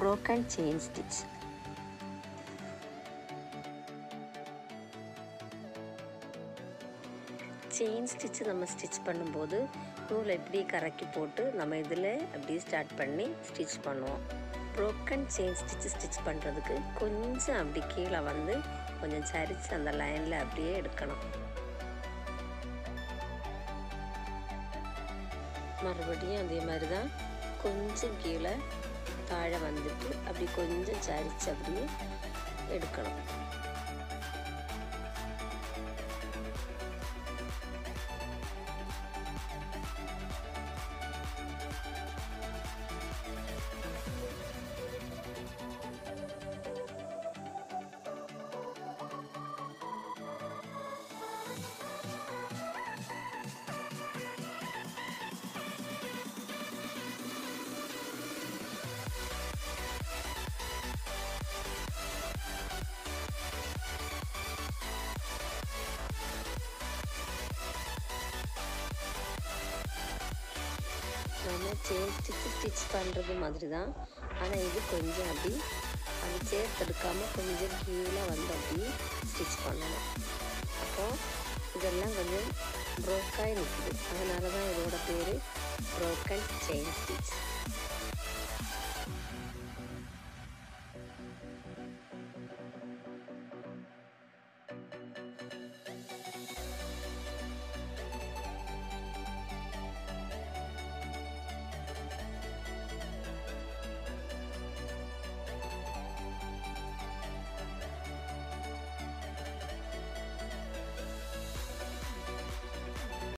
broken chain stitch. Chain stitch நம்ம stitch பண்ணும்போது நூலை இப்படி கறக்கி போட்டு நம்ம இதில் அப்படியே ஸ்டார்ட் பண்ணி ஸ்டிச் பண்ணுவோம். ப்ரோக்கன் செயின் ஸ்டிச்சு ஸ்டிச் பண்ணுறதுக்கு கொஞ்சம் அப்படி கீழே வந்து கொஞ்சம் சரித்து அந்த லைனில் அப்படியே எடுக்கணும். மறுபடியும் அதே மாதிரி தான் கொஞ்சம் கீழே தாழை வந்துட்டு அப்படி கொஞ்சம் சரித்து அப்படியே எடுக்கணும். நம்ம செயின் ஸ்டிச்சு ஸ்டிச் பண்ணுறது மாதிரி தான், ஆனால் இது கொஞ்சம் அப்படி அது சேர்த்தெடுக்காமல் கொஞ்சம் கீழே வந்து அப்படி ஸ்டிச் பண்ணணும். அப்போது இதெல்லாம் கொஞ்சம் ப்ரோக்காய் நிற்குது, அதனால தான் இதோட பேர் ப்ரோக்கன் செயின் ஸ்டிச்.